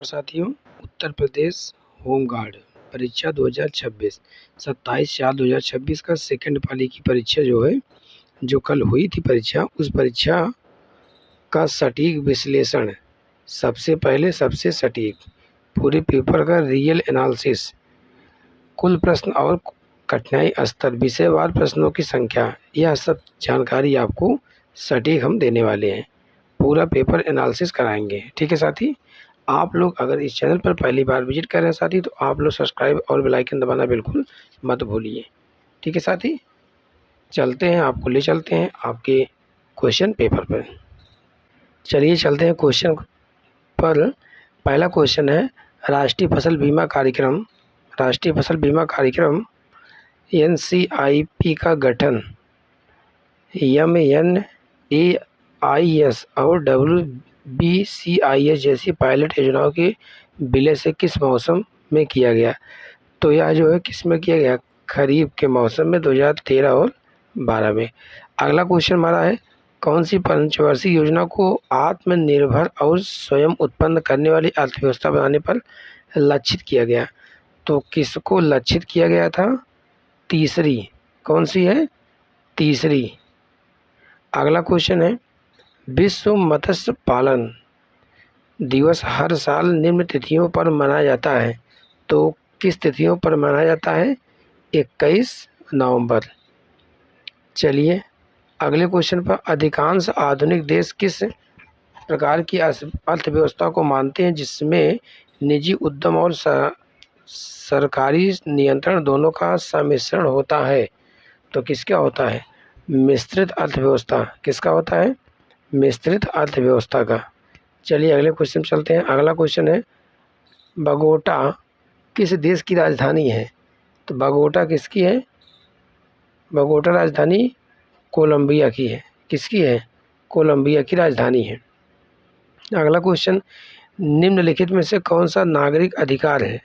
साथियों, Uttar Pradesh home guard परीक्षा 2026 27/4/2026 का सेकंड पाली की परीक्षा जो कल हुई थी परीक्षा, उस परीक्षा का सटीक विश्लेषण, सबसे पहले सबसे सटीक पूरे पेपर का रियल एनालिसिस, कुल प्रश्न और कठिनाई स्तर, विषयवार प्रश्नों की संख्या, यह सब जानकारी आपको सटीक हम देने वाले हैं। पूरा पेपर एनालिसिस कराएंगे। ठीक है साथी, आप लोग अगर इस चैनल पर पहली बार विजिट कर रहे हैं साथी, तो आप लोग सब्सक्राइब और बेल आइकन दबाना बिल्कुल मत भूलिए। ठीक है साथी, चलते हैं, आपको ले चलते हैं आपके क्वेश्चन पेपर पर। चलिए चलते हैं क्वेश्चन पर। पहला क्वेश्चन है, राष्ट्रीय फसल बीमा कार्यक्रम NCIP का गठन MNAIS और WBCIS जैसी पायलट योजनाओं के विलय से किस मौसम में किया गया? तो यह किस में किया गया? खरीफ के मौसम में 2013 और 12 में। अगला क्वेश्चन हमारा है, कौन सी पंचवर्षीय योजना को आत्मनिर्भर और स्वयं उत्पन्न करने वाली अर्थव्यवस्था बनाने पर लक्षित किया गया? तो किसको लक्षित किया गया था? तीसरी। कौन सी है? तीसरी। अगला क्वेश्चन है, विश्व मत्स्य पालन दिवस हर साल निम्न तिथियों पर मनाया जाता है। तो किस तिथियों पर मनाया जाता है? 21 नवंबर। चलिए अगले क्वेश्चन पर, अधिकांश आधुनिक देश किस प्रकार की अर्थव्यवस्था को मानते हैं जिसमें निजी उद्यम और सरकारी नियंत्रण दोनों का सम्मिश्रण होता है? तो किसका होता है? मिश्रित अर्थव्यवस्था। किसका होता है? मिश्रित अर्थव्यवस्था का। चलिए अगले क्वेश्चन चलते हैं। अगला क्वेश्चन है, बगोटा किस देश की राजधानी है? तो बगोटा किसकी है? बगोटा राजधानी कोलंबिया की है। किसकी है? कोलंबिया की राजधानी है। अगला क्वेश्चन, निम्नलिखित में से कौन सा नागरिक अधिकार है?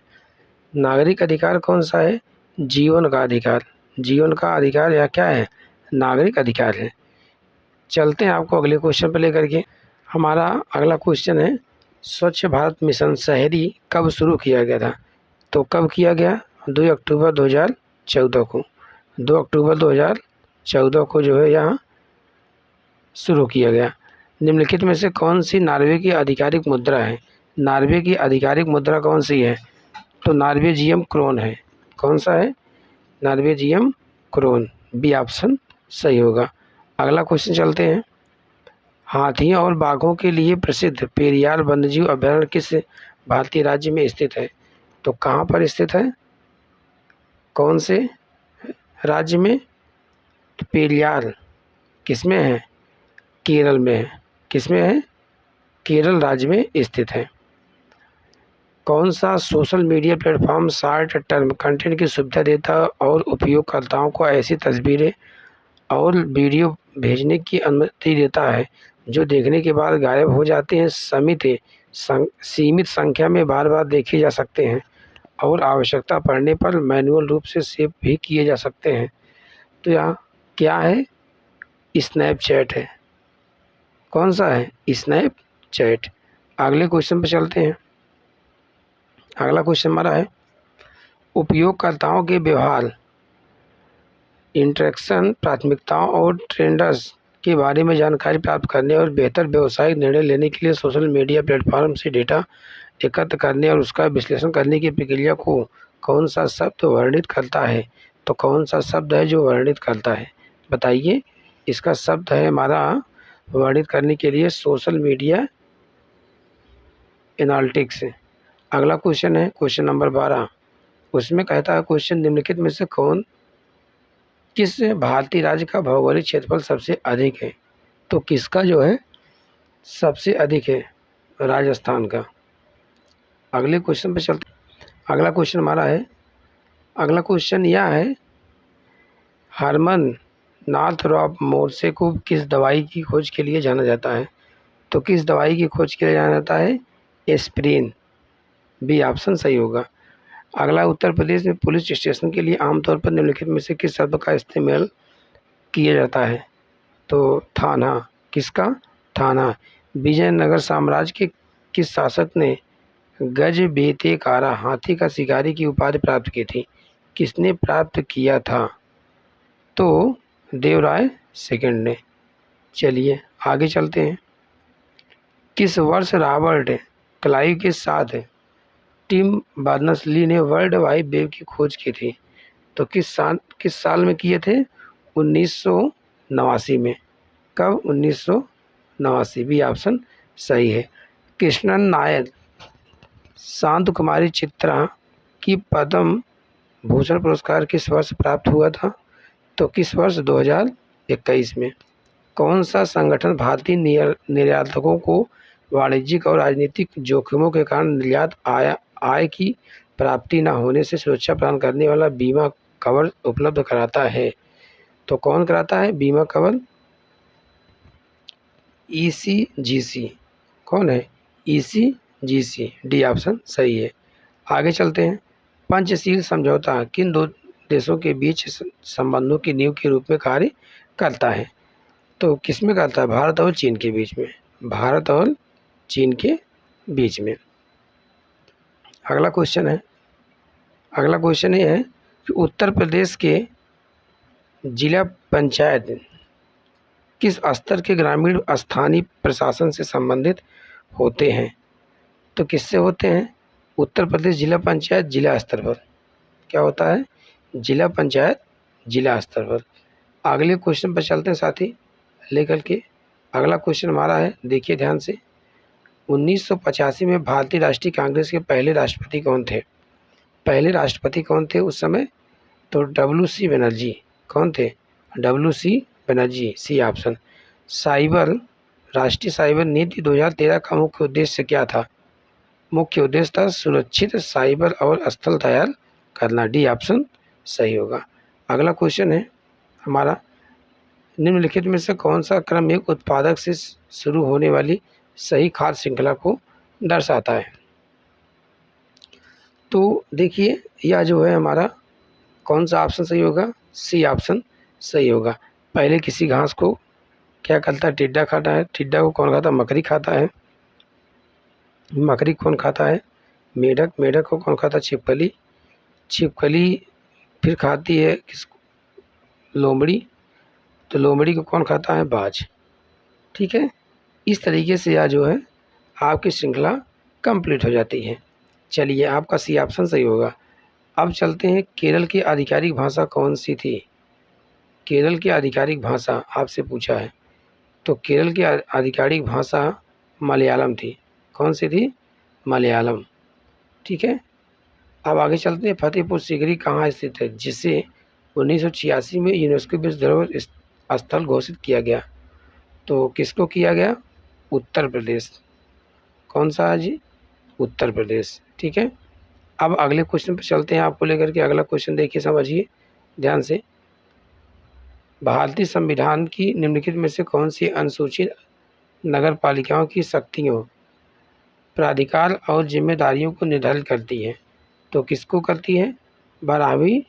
नागरिक अधिकार कौन सा है? जीवन का अधिकार। जीवन का अधिकार या क्या है? नागरिक अधिकार है। चलते हैं आपको अगले क्वेश्चन पर लेकर के। हमारा अगला क्वेश्चन है, स्वच्छ भारत मिशन शहरी कब शुरू किया गया था? तो कब किया गया? 2 अक्टूबर 2014 को। 2 अक्टूबर 2014 को यहाँ शुरू किया गया। निम्नलिखित में से कौन सी नॉर्वे की आधिकारिक मुद्रा है? नॉर्वे की आधिकारिक मुद्रा कौन सी है? तो नॉर्वेजियन क्रोन है। कौन सा है? Norwegian crown. बी ऑप्शन सही होगा। अगला क्वेश्चन चलते हैं, हाथियों और बाघों के लिए प्रसिद्ध पेरियार वन्यजीव अभयारण्य किस भारतीय राज्य में स्थित है? तो कहाँ पर स्थित है? कौन से राज्य में? तो पेरियार किस में है? केरल में है। किस में है? केरल राज्य में स्थित है। कौन सा social media platform short term content की सुविधा देता और उपयोगकर्ताओं को ऐसी तस्वीरें और वीडियो भेजने की अनुमति देता है जो देखने के बाद गायब हो जाते हैं, सीमित संख्या में बार बार देखे जा सकते हैं और आवश्यकता पड़ने पर मैनुअल रूप से सेव भी किए जा सकते हैं? तो यहाँ क्या है? स्नैपचैट है। कौन सा है? स्नैपचैट। अगले क्वेश्चन पर चलते हैं। अगला क्वेश्चन हमारा है, उपयोगकर्ताओं के व्यवहार, इंटरेक्शन, प्राथमिकताओं और ट्रेंड्स के बारे में जानकारी प्राप्त करने और बेहतर व्यावसायिक निर्णय लेने के लिए सोशल मीडिया प्लेटफॉर्म से डेटा एकत्र करने और उसका विश्लेषण करने की प्रक्रिया को कौन सा शब्द वर्णित करता है? तो कौन सा शब्द है जो वर्णित करता है? बताइए। इसका शब्द है हमारा वर्णित करने के लिए सोशल मीडिया एनालिटिक्स। अगला क्वेश्चन है क्वेश्चन नंबर 12। उसमें कहता है क्वेश्चन, निम्नलिखित में से किस भारतीय राज्य का भौगोलिक क्षेत्रफल सबसे अधिक है? तो किसका सबसे अधिक है? राजस्थान का। अगले क्वेश्चन पे चलते। अगला क्वेश्चन हमारा है, अगला क्वेश्चन यह है, हरमन नाथ रॉप मोरसे को किस दवाई की खोज के लिए जाना जाता है? तो किस दवाई की खोज के लिए जाना जाता है? एस्पिरिन। बी ऑप्शन सही होगा। अगला, उत्तर प्रदेश में पुलिस स्टेशन के लिए आमतौर पर निम्नलिखित में से किस शब्द का इस्तेमाल किया जाता है? तो थाना। किसका? थाना। विजयनगर साम्राज्य के किस शासक ने गज बेते कारा हाथी का शिकारी की उपाधि प्राप्त की थी? किसने प्राप्त किया था? तो देवराय सेकंड ने। चलिए आगे चलते हैं। किस वर्ष रॉबर्ट क्लाइव के साथ टिम बर्नर्स-ली ने वर्ल्ड वाइड वेब की खोज की थी? तो किस साल में किए थे? 1989 में। कब? 1989। बी ऑप्शन सही है। कृष्णन नायर शांत कुमारी चित्रा की पद्म भूषण पुरस्कार किस वर्ष प्राप्त हुआ था? तो किस वर्ष? 2021 में। कौन सा संगठन भारतीय निर्यातकों को वाणिज्यिक और राजनीतिक जोखिमों के कारण निर्यात आय की प्राप्ति न होने से सुरक्षा प्रदान करने वाला बीमा कवर उपलब्ध कराता है? तो कौन कराता है बीमा कवर? ECGC। कौन है? ECGC। डी ऑप्शन सही है। आगे चलते हैं। पंचशील समझौता किन दो देशों के बीच संबंधों की नींव के रूप में कार्य करता है? तो किस में करता है? भारत और चीन के बीच में। भारत और चीन के बीच में। अगला क्वेश्चन ये है कि उत्तर प्रदेश के जिला पंचायत किस स्तर के ग्रामीण स्थानीय प्रशासन से संबंधित होते हैं? तो किससे होते हैं? उत्तर प्रदेश जिला पंचायत जिला स्तर पर क्या होता है? जिला पंचायत जिला स्तर पर। अगले क्वेश्चन पर चलते हैं साथी लेकर के। अगला क्वेश्चन हमारा है, देखिए ध्यान से। 1985 में भारतीय राष्ट्रीय कांग्रेस के पहले राष्ट्रपति कौन थे? पहले राष्ट्रपति कौन थे उस समय? तो WC बनर्जी। कौन थे? WC बनर्जी। C option. राष्ट्रीय साइबर नीति 2013 का मुख्य उद्देश्य क्या था? मुख्य उद्देश्य था सुरक्षित साइबर और स्थल तैयार करना। डी ऑप्शन सही होगा। अगला क्वेश्चन है हमारा, निम्नलिखित में से कौन सा क्रम एक उत्पादक से शुरू होने वाली सही खाद्य श्रृंखला को दर्शाता है? तो देखिए यह जो है हमारा कौन सा ऑप्शन सही होगा? सी ऑप्शन सही होगा। पहले किसी घास को क्या करता है? टिड्डा खाता है। टिड्डा को कौन खाता है? मकड़ी खाता है। मकड़ी कौन खाता है? मेढक। मेढक को कौन खाता है? छिपकली। छिपकली फिर खाती है किसको? लोमड़ी। तो लोमड़ी को कौन खाता है? बाज। ठीक है, इस तरीके से यह जो है आपकी श्रृंखला कंप्लीट हो जाती है। चलिए आपका सी ऑप्शन सही होगा। अब चलते हैं, केरल की आधिकारिक भाषा कौन सी थी? केरल की आधिकारिक भाषा आपसे पूछा है। तो केरल की आधिकारिक भाषा मलयालम थी। कौन सी थी? मलयालम। ठीक है, अब आगे चलते हैं। फतेहपुर सीकरी कहाँ स्थित है जिसे 1986 में यूनेस्को विश्व धरोहर स्थल घोषित किया गया? तो किसको किया गया? उत्तर प्रदेश। कौन सा है जी? उत्तर प्रदेश। ठीक है, अब अगले क्वेश्चन पर चलते हैं आपको लेकर के। अगला क्वेश्चन देखिए, समझिए ध्यान से। भारतीय संविधान की निम्नलिखित में से कौन सी अनुसूचित नगर पालिकाओं की शक्तियों, प्राधिकार और जिम्मेदारियों को निर्धारित करती है? तो किसको करती है? 12वीं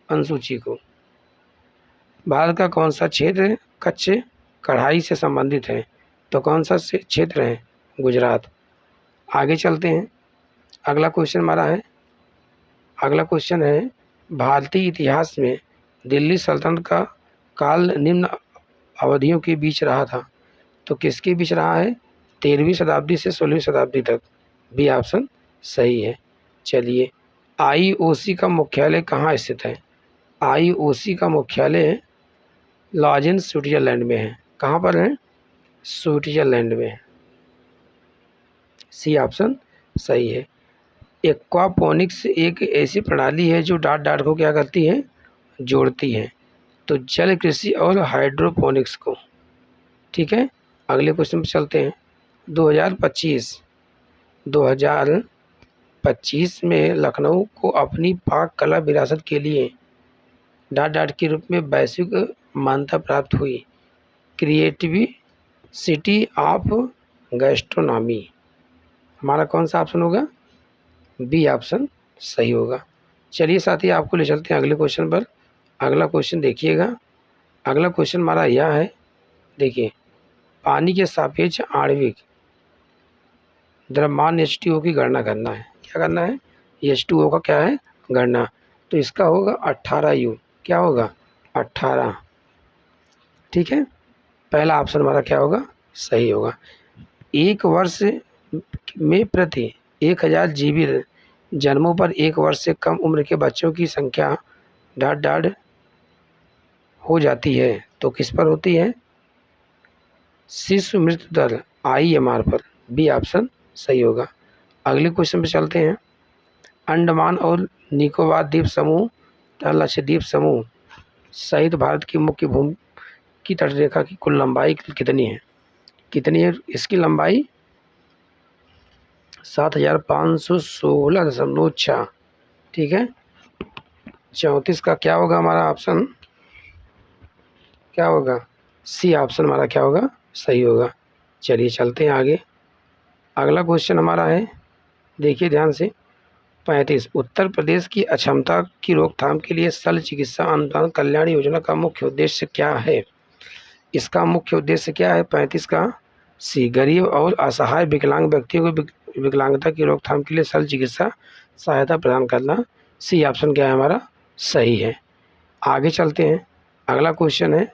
अनुसूची को। भारत का कौन सा क्षेत्र कच्चे कढ़ाई से संबंधित है? तो कौन सा क्षेत्र है? गुजरात। आगे चलते हैं। अगला क्वेश्चन हमारा है, अगला क्वेश्चन है, भारतीय इतिहास में दिल्ली सल्तनत का काल निम्न अवधियों के बीच रहा था? तो किसके बीच रहा है? 13वीं शताब्दी से 16वीं शताब्दी तक। बी ऑप्शन सही है। चलिए, IOC का मुख्यालय कहाँ स्थित है? IOC का मुख्यालय लॉजेन स्विट्जरलैंड में है। कहाँ पर है? स्विट्जरलैंड में है। सी ऑप्शन सही है। एक्वापोनिक्स एक ऐसी प्रणाली है जो डाट डाट को क्या करती है? जोड़ती है। तो जल कृषि और हाइड्रोपोनिक्स को। ठीक है, अगले क्वेश्चन पर चलते हैं। 2025 में लखनऊ को अपनी पाक कला विरासत के लिए डाट डाट के रूप में वैश्विक मान्यता प्राप्त हुई क्रिएटिव सिटी ऑफ गैस्ट्रोनॉमी। हमारा कौन सा ऑप्शन होगा? बी ऑप्शन सही होगा। चलिए साथी आपको ले चलते हैं अगले क्वेश्चन पर। अगला क्वेश्चन देखिएगा। अगला क्वेश्चन हमारा यह है, देखिए, पानी के सापेक्ष आणविक द्रव्यमान H2O की गणना करना है। क्या करना है? H2O का क्या है? गणना। तो इसका होगा 18U। क्या होगा? 18। ठीक है, पहला ऑप्शन हमारा क्या होगा? सही होगा। एक वर्ष में प्रति 1000 जीबी जन्मों पर एक वर्ष से कम उम्र के बच्चों की संख्या डाट डाट हो जाती है, तो किस पर होती है? शिशु मृत्यु दर IMR पर। बी ऑप्शन सही होगा। अगले क्वेश्चन पे चलते हैं। अंडमान और निकोबार द्वीप समूह तथा लक्षद्वीप समूह सहित भारत की मुख्य भूमि की तटरेखा की कुल लंबाई कितनी है? कितनी है इसकी लंबाई? 7516.6। ठीक है, 34 का क्या होगा हमारा ऑप्शन? क्या होगा? सी ऑप्शन हमारा क्या होगा? सही होगा। चलिए चलते हैं आगे। अगला क्वेश्चन हमारा है, देखिए ध्यान से, 35। उत्तर प्रदेश की अक्षमता की रोकथाम के लिए शल्य चिकित्सा अनुदान कल्याण योजना का मुख्य उद्देश्य क्या है? इसका मुख्य उद्देश्य क्या है? 35 का सी, गरीब और असहाय विकलांग व्यक्तियों को विकलांगता की रोकथाम के लिए शल्य चिकित्सा सहायता प्रदान करना। सी ऑप्शन क्या है हमारा? सही है। आगे चलते हैं। अगला क्वेश्चन है,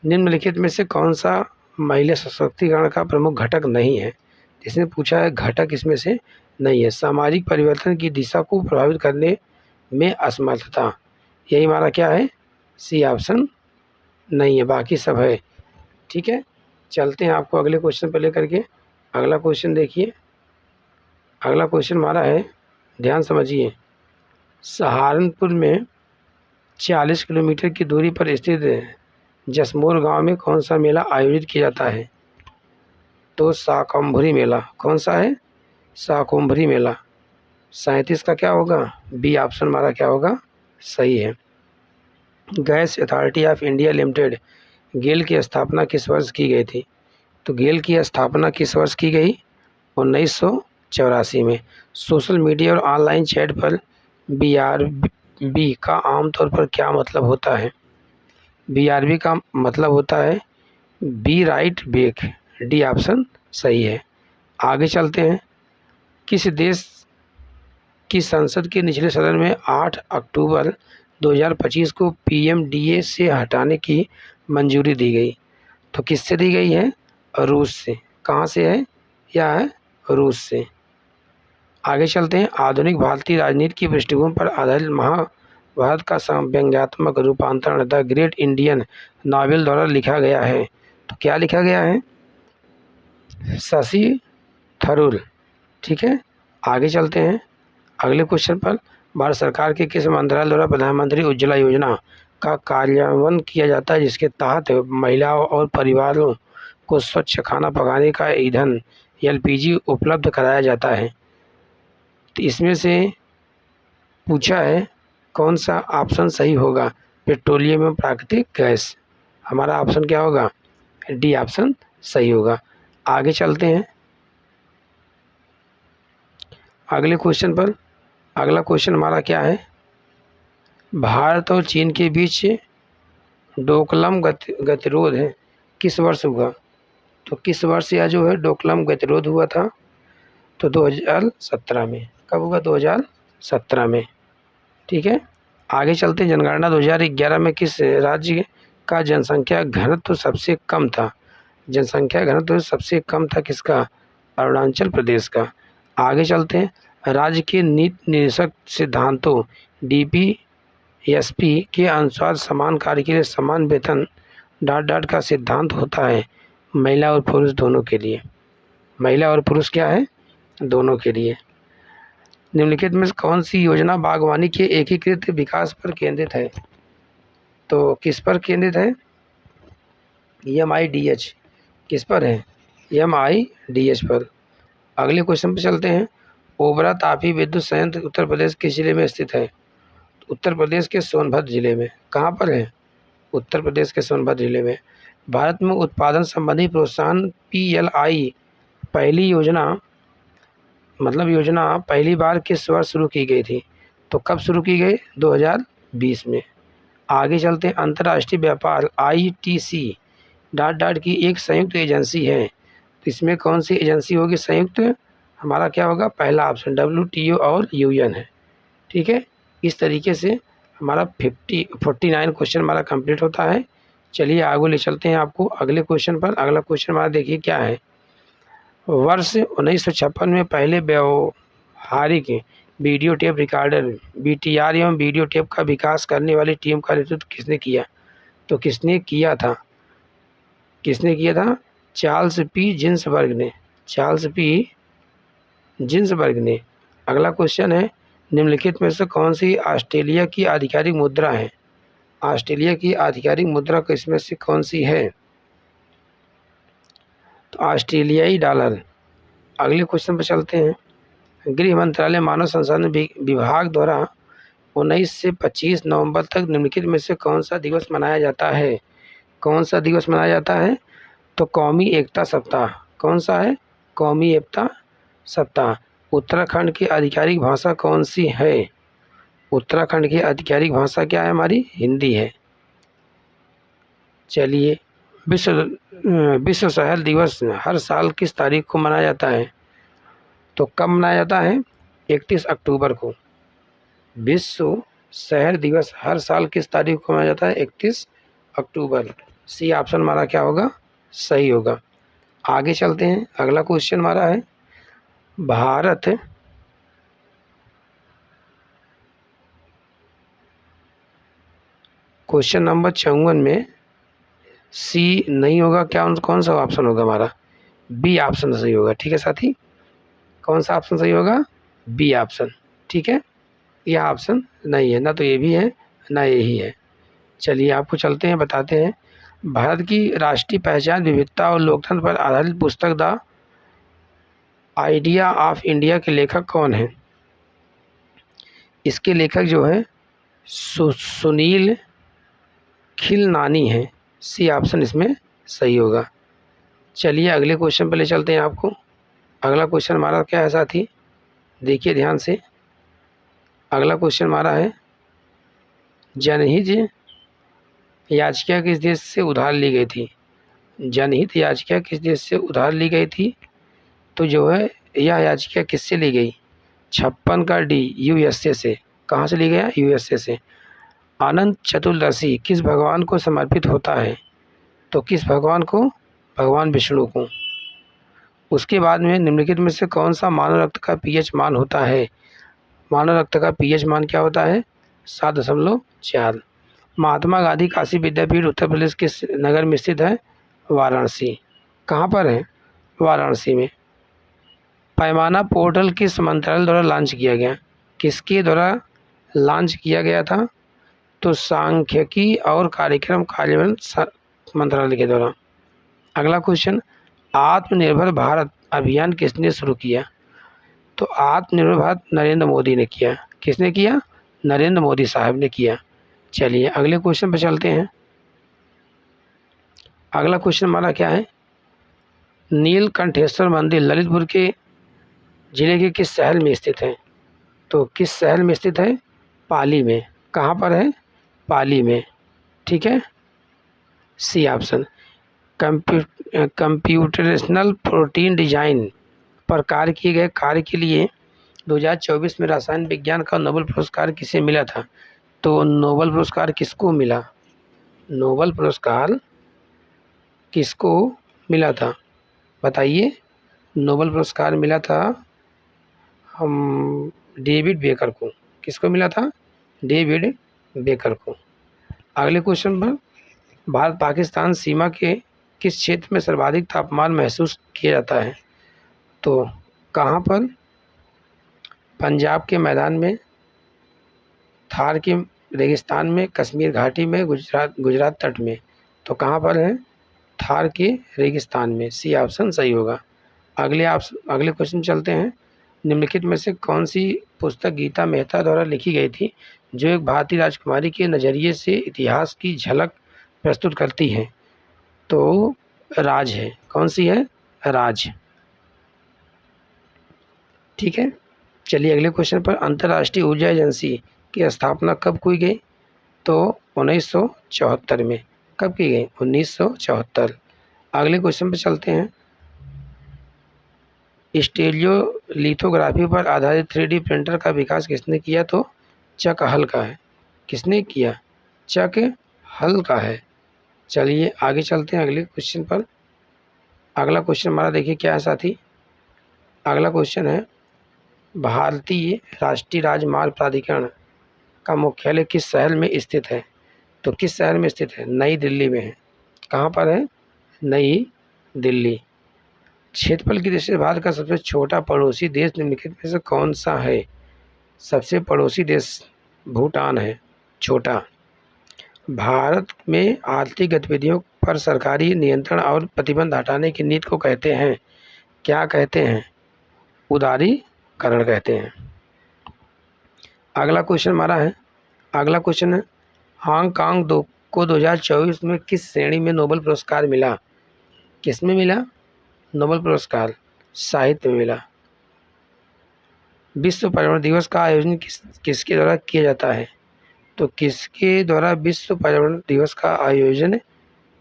निम्नलिखित में से कौन सा महिला सशक्तिकरण का प्रमुख घटक नहीं है? इसने पूछा है घटक इसमें से नहीं है। सामाजिक परिवर्तन की दिशा को प्रभावित करने में असमर्थता, यही हमारा क्या है? सी ऑप्शन नहीं है, बाकी सब है। ठीक है, चलते हैं आपको अगले क्वेश्चन पर लेकर के। अगला क्वेश्चन देखिए। अगला क्वेश्चन हमारा है, ध्यान समझिए। सहारनपुर में 40 किलोमीटर की दूरी पर स्थित जसमोर गांव में कौन सा मेला आयोजित किया जाता है? तो शाकंभरी मेला। कौन सा है? शाकंभरी मेला। 37 का क्या होगा? बी ऑप्शन हमारा क्या होगा? सही है। Gas authority of India limited GAIL की स्थापना किस वर्ष की गई थी? तो गेल की स्थापना किस वर्ष की गई? 1984 में। सोशल मीडिया और ऑनलाइन चैट पर BRB का आमतौर पर क्या मतलब होता है? BRB का मतलब होता है be right back. D option सही है। आगे चलते हैं। किस देश की संसद के निचले सदन में 8 अक्टूबर 2025 को PMDA से हटाने की मंजूरी दी गई? तो किससे दी गई है? रूस से। कहाँ से है? यह है रूस से। आगे चलते हैं। आधुनिक भारतीय राजनीति की पृष्ठभूमि पर आधारित महाभारत का व्यंग्यात्मक रूपांतरण द ग्रेट इंडियन नॉवेल द्वारा लिखा गया है। तो क्या लिखा गया है? शशि थरूर। ठीक है, आगे चलते हैं अगले क्वेश्चन पर। भारत सरकार के किस मंत्रालय द्वारा प्रधानमंत्री उज्ज्वला योजना का कार्यान्वयन किया जाता है, जिसके तहत महिलाओं और परिवारों को स्वच्छ खाना पकाने का ईंधन LPG उपलब्ध कराया जाता है? तो इसमें से पूछा है कौन सा ऑप्शन सही होगा? पेट्रोलियम एवं प्राकृतिक गैस। हमारा ऑप्शन क्या होगा? डी ऑप्शन सही होगा। आगे चलते हैं अगले क्वेश्चन पर। अगला क्वेश्चन हमारा क्या है? भारत और चीन के बीच डोकलाम गतिरोध है किस वर्ष हुआ? तो किस वर्ष यह जो है डोकलाम गतिरोध हुआ था? तो 2017 में। कब हुआ? 2017 में। ठीक है, आगे चलते हैं। जनगणना 2011 में किस राज्य का जनसंख्या घनत्व सबसे कम था? जनसंख्या घनत्व सबसे कम था किसका? अरुणाचल प्रदेश का। आगे चलते हैं। राज्य के नीति निर्देशक सिद्धांतों DPSP के अनुसार समान कार्य के लिए समान वेतन डाट डाट का सिद्धांत होता है महिला और पुरुष दोनों के लिए। महिला और पुरुष क्या है? दोनों के लिए। निम्नलिखित में कौन सी योजना बागवानी के एकीकृत विकास पर केंद्रित है? तो किस पर केंद्रित है? MIDH। किस पर है? MIDH पर। अगले क्वेश्चन पर चलते हैं। ओबरा तापी विद्युत संयंत्र उत्तर प्रदेश किस जिले में स्थित है? उत्तर प्रदेश के सोनभद्र जिले में। कहाँ पर है? उत्तर प्रदेश के सोनभद्र जिले में। भारत में उत्पादन संबंधी प्रोत्साहन PLI पहली योजना पहली बार किस वर्ष शुरू की गई थी? तो कब शुरू की गई? 2020 में। आगे चलते हैं। अंतर्राष्ट्रीय व्यापार ITC डाट डाट की एक संयुक्त एजेंसी है, तो इसमें कौन सी एजेंसी होगी संयुक्त? हमारा क्या होगा? पहला ऑप्शन WTO और UN है। ठीक है, इस तरीके से हमारा 49 क्वेश्चन हमारा कंप्लीट होता है। चलिए आगे ले चलते हैं आपको अगले क्वेश्चन पर। अगला क्वेश्चन हमारा देखिए क्या है। वर्ष 1956 में पहले व्यावहारिक वीडियो टेप रिकॉर्डर BTR एवं वीडियो टेप का विकास करने वाली टीम का नेतृत्व किसने किया? तो किसने किया था? किसने किया था? चार्ल्स पी जिन्सबर्ग ने। चार्ल्स पी जिन्सबर्ग ने। अगला क्वेश्चन है, निम्नलिखित में से कौन सी ऑस्ट्रेलिया की आधिकारिक मुद्रा है? ऑस्ट्रेलिया की आधिकारिक मुद्रा किसमें से कौन सी है? तो ऑस्ट्रेलियाई डॉलर। अगले क्वेश्चन पर चलते हैं। गृह मंत्रालय मानव संसाधन विभाग द्वारा 19 से 25 नवंबर तक निम्नलिखित में से कौन सा दिवस मनाया जाता है? कौन सा दिवस मनाया जाता है? तो कौमी एकता सप्ताह। कौन सा है? कौमी एकता सप्ताह। उत्तराखंड की आधिकारिक भाषा कौन सी है? उत्तराखंड की आधिकारिक भाषा क्या है? हमारी हिंदी है। चलिए, विश्व शहर दिवस हर साल किस तारीख को मनाया जाता है? तो कब मनाया जाता है? 31 अक्टूबर को। विश्व शहर दिवस हर साल किस तारीख को मनाया जाता है? 31 अक्टूबर। सी ऑप्शन हमारा क्या होगा? सही होगा। आगे चलते हैं। अगला क्वेश्चन हमारा है, भारत क्वेश्चन नंबर 54 में सी नहीं होगा, क्या कौन सा ऑप्शन होगा हमारा? बी ऑप्शन सही होगा। ठीक है साथी, कौन सा ऑप्शन सही होगा? B option. ठीक है, यह ऑप्शन नहीं है, ना तो ये भी है ना यही है। चलिए आपको चलते हैं, बताते हैं। भारत की राष्ट्रीय पहचान विविधता और लोकतंत्र पर आधारित पुस्तक द आइडिया ऑफ इंडिया के लेखक कौन है? इसके लेखक जो है सुनील खिलनानी है। सी ऑप्शन इसमें सही होगा। चलिए अगले क्वेश्चन पर ले चलते हैं आपको। अगला क्वेश्चन हमारा क्या है साथी? देखिए ध्यान से। अगला क्वेश्चन हमारा है, जनहित याचिका किस देश से उधार ली गई थी? जनहित याचिका किस देश से उधार ली गई थी? तो जो है यह याचिका किससे ली गई? 56 का डी, USA से। कहाँ से ली गया? USA से। अनंत चतुर्दशी किस भगवान को समर्पित होता है? तो किस भगवान को? भगवान विष्णु को। उसके बाद में निम्नलिखित में से कौन सा मानव रक्त का pH मान होता है? मानव रक्त का pH मान क्या होता है? 7.4। महात्मा गांधी काशी विद्यापीठ उत्तर प्रदेश किस नगर में स्थित है? वाराणसी। कहाँ पर है? वाराणसी में। पैमाना पोर्टल किस मंत्रालय द्वारा लॉन्च किया गया? किसके द्वारा लॉन्च किया गया था? तो सांख्यिकी और कार्यक्रम कार्यान्वयन मंत्रालय के द्वारा। अगला क्वेश्चन, आत्मनिर्भर भारत अभियान किसने शुरू किया? तो आत्मनिर्भर भारत नरेंद्र मोदी ने किया। किसने किया? नरेंद्र मोदी साहब ने किया। चलिए अगले क्वेश्चन पर चलते हैं। अगला क्वेश्चन हमारा क्या है? नीलकंठेश्वर मंदिर ललितपुर के जिले के किस शहर में स्थित है? तो किस शहर में स्थित है? पाली में। कहाँ पर है? पाली में। ठीक है, C option. Computational protein design पर कार्य किए गए कार्य के लिए 2024 में रसायन विज्ञान का नोबेल पुरस्कार किसे मिला था? तो नोबेल पुरस्कार किसको मिला? नोबेल पुरस्कार किसको मिला था? बताइए। नोबेल पुरस्कार मिला था हम डेविड बेकर को। किसको मिला था? डेविड बेकर को। अगले क्वेश्चन पर, भारत पाकिस्तान सीमा के किस क्षेत्र में सर्वाधिक तापमान महसूस किया जाता है? तो कहाँ पर? पंजाब के मैदान में, थार के रेगिस्तान में, कश्मीर घाटी में, गुजरात तट में। तो कहाँ पर है? थार के रेगिस्तान में। सी ऑप्शन सही होगा। अगले क्वेश्चन चलते हैं। निम्नलिखित में से कौन सी पुस्तक गीता मेहता द्वारा लिखी गई थी जो एक भारतीय राजकुमारी के नज़रिए से इतिहास की झलक प्रस्तुत करती है? तो राज है। कौन सी है? राज। ठीक है, चलिए अगले क्वेश्चन पर, अंतर्राष्ट्रीय ऊर्जा एजेंसी की स्थापना कब की गई? तो 1974 में। कब की गई? 1974। अगले क्वेश्चन पर चलते हैं। स्टीरियोलिथोग्राफी पर आधारित 3D प्रिंटर का विकास किसने किया? तो चक हल का है। किसने किया? चक हल का है। चलिए आगे चलते हैं अगले क्वेश्चन पर। अगला क्वेश्चन हमारा देखिए क्या है साथी। अगला क्वेश्चन है, भारतीय राष्ट्रीय राजमार्ग प्राधिकरण का मुख्यालय किस शहर में स्थित है? तो किस शहर में स्थित है? नई दिल्ली में है। कहाँ पर है? नई दिल्ली। क्षेत्रफल की दृष्टि से भारत का सबसे छोटा पड़ोसी देश निम्नलिखित में से कौन सा है? सबसे पड़ोसी देश भूटान है, छोटा। भारत में आर्थिक गतिविधियों पर सरकारी नियंत्रण और प्रतिबंध हटाने की नीति को कहते हैं, क्या कहते हैं? उदारीकरण कहते हैं। अगला क्वेश्चन हमारा है, अगला क्वेश्चन है, हांगकांग को 2024 में किस श्रेणी में नोबेल पुरस्कार मिला? किस में मिला? नोबेल पुरस्कार साहित्य में मिला। विश्व पर्यावरण दिवस का आयोजन किसके द्वारा किया जाता है? तो किसके द्वारा विश्व पर्यावरण दिवस का आयोजन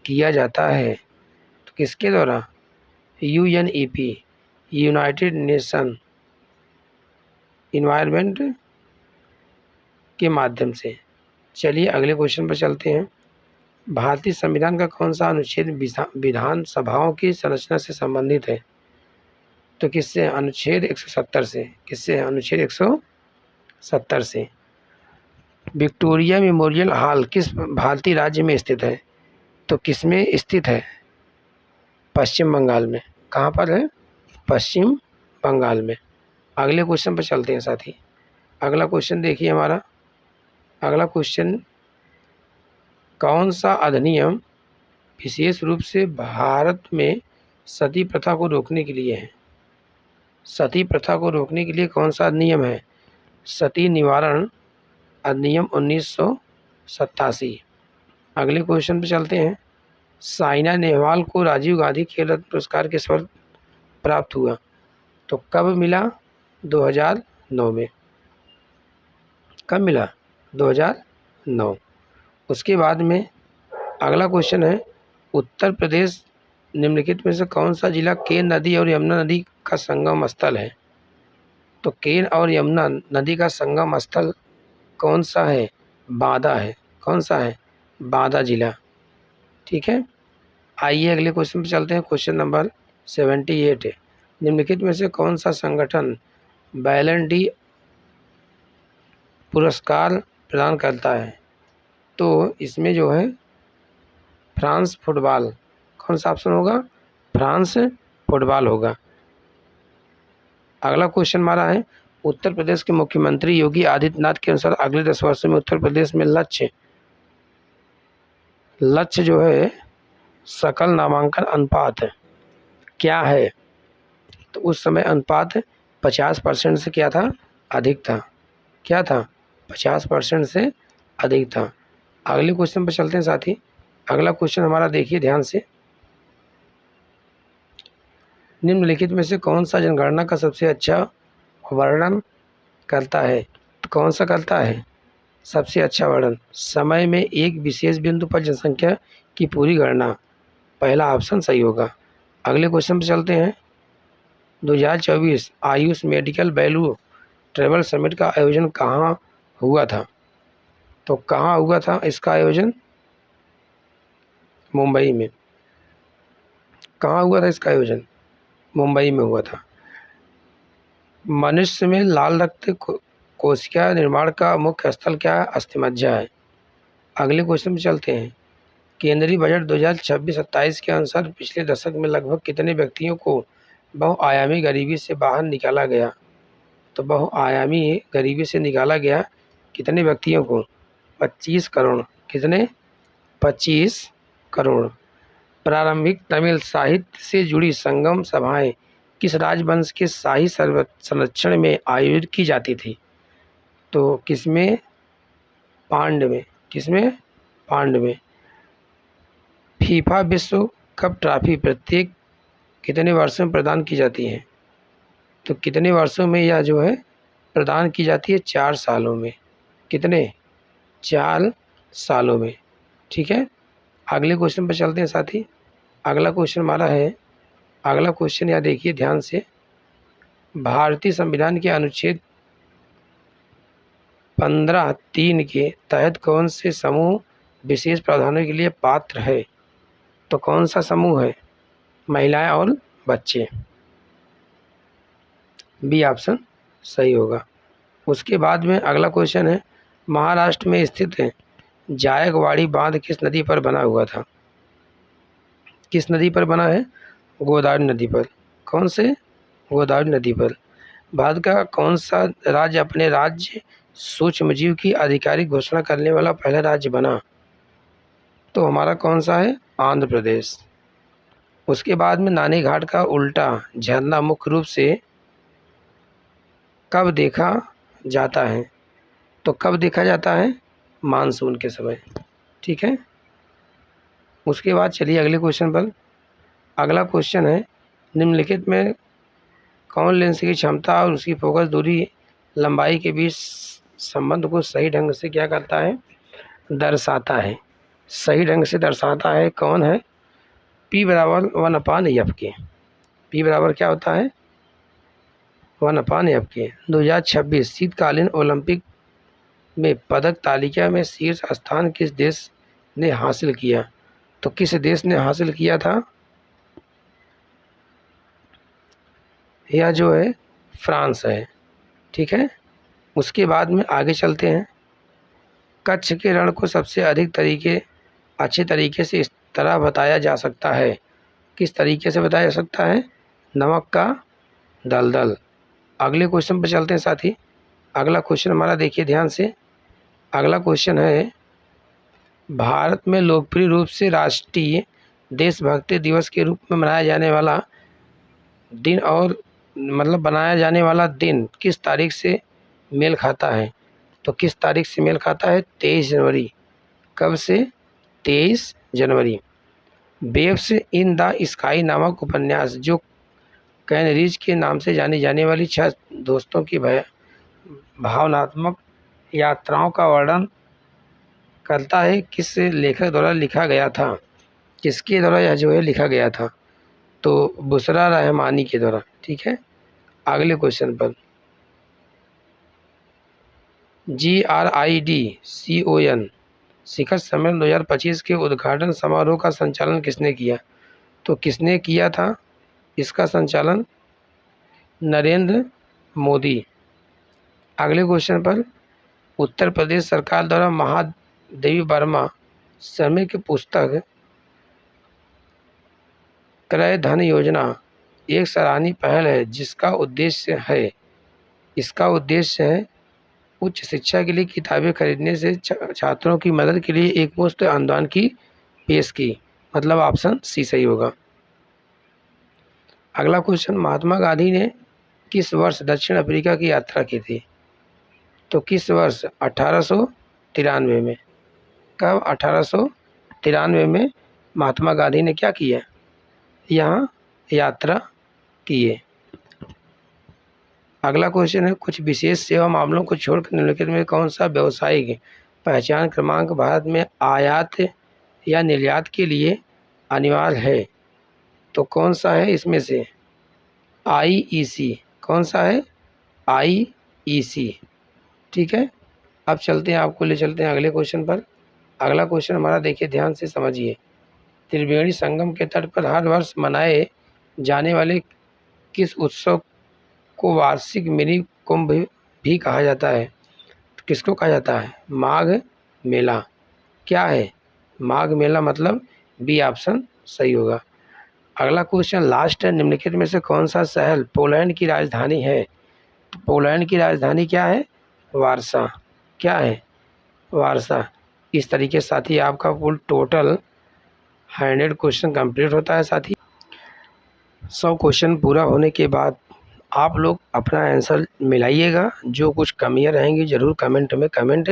किया जाता है? तो किसके द्वारा? UNEP, यूनाइटेड नेशन इन्वायरमेंट के माध्यम से। चलिए अगले क्वेश्चन पर चलते हैं। भारतीय संविधान का कौन सा अनुच्छेद विधान सभाओं की संरचना से संबंधित है? तो किससे? अनुच्छेद 170 से। किससे? अनुच्छेद 170 से। विक्टोरिया मेमोरियल हॉल किस भारतीय राज्य में स्थित है? तो किस में स्थित है? पश्चिम बंगाल में। कहाँ पर है? पश्चिम बंगाल में। अगले क्वेश्चन पर चलते हैं साथी। अगला क्वेश्चन देखिए हमारा। अगला क्वेश्चन, कौन सा अधिनियम विशेष रूप से भारत में सती प्रथा को रोकने के लिए है? सती प्रथा को रोकने के लिए कौन सा अधिनियम है? सती निवारण अधिनियम 1987। अगले क्वेश्चन पे चलते हैं। साइना नेहवाल को राजीव गांधी खेल रत्न पुरस्कार किस वर्ष प्राप्त हुआ? तो कब मिला? 2009 में। कब मिला? 2009। उसके बाद में अगला क्वेश्चन है, उत्तर प्रदेश निम्नलिखित में से कौन सा जिला केन नदी और यमुना नदी का संगम स्थल है? तो केन और यमुना नदी का संगम स्थल कौन सा है? बांदा है। कौन सा है? बांदा जिला। ठीक है। आइए अगले क्वेश्चन पे चलते हैं। क्वेश्चन नंबर 78 है, निम्नलिखित में से कौन सा संगठन बैलन डी पुरस्कार प्रदान करता है? तो इसमें जो है फ्रांस फुटबॉल। कौन सा ऑप्शन होगा? फ्रांस फुटबॉल होगा। अगला क्वेश्चन हमारा है, उत्तर प्रदेश के मुख्यमंत्री योगी आदित्यनाथ के अनुसार अगले 10 वर्षों में उत्तर प्रदेश में लक्ष्य जो है सकल नामांकन अनुपात क्या है? तो उस समय अनुपात 50% से क्या था? अधिक था। क्या था? 50% से अधिक था। अगले क्वेश्चन पर चलते हैं साथी। अगला क्वेश्चन हमारा देखिए ध्यान से, निम्नलिखित में से कौन सा जनगणना का सबसे अच्छा वर्णन करता है? तो कौन सा करता है सबसे अच्छा वर्णन? समय में एक विशेष बिंदु पर जनसंख्या की पूरी गणना। पहला ऑप्शन सही होगा। अगले क्वेश्चन पर चलते हैं। 2024 Ayush medical value travel summit का आयोजन कहाँ हुआ था? तो कहाँ हुआ था इसका आयोजन? मुंबई में। कहाँ हुआ था इसका आयोजन? मुंबई में हुआ था। मनुष्य में लाल रक्त कोशिका निर्माण का मुख्य स्थल क्या है? अस्थिमज्जा है। अगले क्वेश्चन पे चलते हैं। केंद्रीय बजट 2026-27 के अनुसार पिछले दशक में लगभग कितने व्यक्तियों को बहुआयामी गरीबी से बाहर निकाला गया? तो बहुआयामी गरीबी से निकाला गया कितने व्यक्तियों को? 25 करोड़। कितने? 25 करोड़। प्रारंभिक तमिल साहित्य से जुड़ी संगम सभाएं किस राजवंश के शाही संरक्षण में आयोजित की जाती थी? तो किसमें? पांड्य में। किसमें? पांड्य में। फीफा विश्व कप ट्रॉफी प्रत्येक कितने वर्षों में प्रदान की जाती है? तो कितने वर्षों में यह जो है प्रदान की जाती है? 4 सालों में। कितने? 4 सालों में। ठीक है। अगले क्वेश्चन पर चलते हैं साथी। अगला क्वेश्चन हमारा है, अगला क्वेश्चन यहाँ देखिए ध्यान से। भारतीय संविधान के अनुच्छेद 15(3) के तहत कौन से समूह विशेष प्रावधानों के लिए पात्र है? तो कौन सा समूह है? महिलाएं और बच्चे। बी ऑप्शन सही होगा। उसके बाद में अगला क्वेश्चन है, महाराष्ट्र में स्थित जायकवाड़ी बांध किस नदी पर बना हुआ था? किस नदी पर बना है? गोदावरी नदी पर। कौन से? गोदावरी नदी पर। भारत का कौन सा राज्य अपने राज्य सूक्ष्म जीव की आधिकारिक घोषणा करने वाला पहला राज्य बना? तो हमारा कौन सा है? आंध्र प्रदेश। उसके बाद में नानी घाट का उल्टा झरना मुख्य रूप से कब देखा जाता है? तो कब देखा जाता है? मानसून के समय। ठीक है। उसके बाद चलिए अगले क्वेश्चन पर। अगला क्वेश्चन है, निम्नलिखित में कौन लेंस की क्षमता और उसकी फोकस दूरी लंबाई के बीच संबंध को सही ढंग से क्या करता है? दर्शाता है। सही ढंग से दर्शाता है। कौन है? P बराबर 1/F के। P बराबर क्या होता है? 1/F के। 2026 शीतकालीन ओलंपिक में पदक तालिका में शीर्ष स्थान किस देश ने हासिल किया? तो किस देश ने हासिल किया था? यह जो है फ्रांस है। ठीक है। उसके बाद में आगे चलते हैं। कच्छ के रण को सबसे अच्छे तरीके से इस तरह बताया जा सकता है। किस तरीके से बताया जा सकता है? नमक का दलदल। अगले क्वेश्चन पर चलते हैं साथी। अगला क्वेश्चन हमारा देखिए ध्यान से। अगला क्वेश्चन है, भारत में लोकप्रिय रूप से राष्ट्रीय देशभक्ति दिवस के रूप में मनाया जाने वाला दिन और बनाया जाने वाला दिन किस तारीख से मेल खाता है? तो किस तारीख से मेल खाता है? 23 जनवरी। कब से? 23 जनवरी। वेव्स इन द स्काई नामक उपन्यास जो कैन रीच के नाम से जानी जाने वाली 6 दोस्तों की भावनात्मक यात्राओं का वर्णन करता है, किस लेखक द्वारा लिखा गया था? किसके द्वारा यह जो है लिखा गया था? तो बुशरा रहमानी के द्वारा। ठीक है। अगले क्वेश्चन पर, GRIDCON शिखर सम्मेलन 2025 के उद्घाटन समारोह का संचालन किसने किया? तो किसने किया था इसका संचालन? नरेंद्र मोदी। अगले क्वेश्चन पर, उत्तर प्रदेश सरकार द्वारा महादेवी वर्मा श्रमिक की पुस्तक क्रय धन योजना एक सराहनीय पहल है इसका उद्देश्य है उच्च शिक्षा के लिए किताबें खरीदने से छात्रों की मदद के लिए एक मुफ्त अनुदान की पेश की। मतलब ऑप्शन सी सही होगा। अगला क्वेश्चन, महात्मा गांधी ने किस वर्ष दक्षिण अफ्रीका की यात्रा की थी? तो किस वर्ष? 1893 में। कब? 1893 में महात्मा गांधी ने क्या किया? यहाँ यात्रा किए। अगला क्वेश्चन है, कुछ विशेष सेवा मामलों को छोड़कर निम्नलिखित में कौन सा व्यावसायिक पहचान क्रमांक भारत में आयात या निर्यात के लिए अनिवार्य है? तो कौन सा है इसमें से? IEC। कौन सा है? IEC। ठीक है। अब चलते हैं, आपको ले चलते हैं अगले क्वेश्चन पर। अगला क्वेश्चन हमारा देखिए ध्यान से समझिए। त्रिवेणी संगम के तट पर हर वर्ष मनाए जाने वाले किस उत्सव को वार्षिक मिनी कुंभ भी कहा जाता है? तो किसको कहा जाता है? माघ मेला। क्या है? माघ मेला। मतलब बी ऑप्शन सही होगा। अगला क्वेश्चन लास्ट है, निम्नलिखित में से कौन सा शहर पोलैंड की राजधानी है? तो पोलैंड की राजधानी क्या है? वार्सा। क्या है? वार्सा। इस तरीके से साथी आपका कुल टोटल 100 क्वेश्चन कंप्लीट होता है। साथी 100 क्वेश्चन पूरा होने के बाद आप लोग अपना आंसर मिलाइएगा। जो कुछ कमियां रहेंगी ज़रूर कमेंट में कमेंट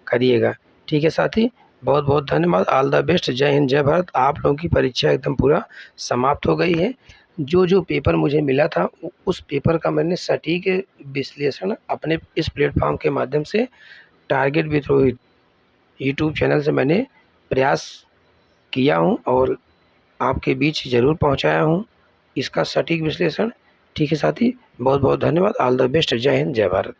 करिएगा। ठीक है साथी, बहुत बहुत धन्यवाद। All the best. जय हिंद जय भारत। आप लोगों की परीक्षा एकदम पूरा समाप्त हो गई है। जो जो पेपर मुझे मिला था उस पेपर का मैंने सटीक विश्लेषण अपने इस प्लेटफॉर्म के माध्यम से target with Rohit YouTube channel से मैंने प्रयास किया हूँ और आपके बीच ज़रूर पहुँचाया हूँ इसका सटीक विश्लेषण। ठीक है साथी, बहुत बहुत धन्यवाद। All the best. जय हिंद, जय भारत।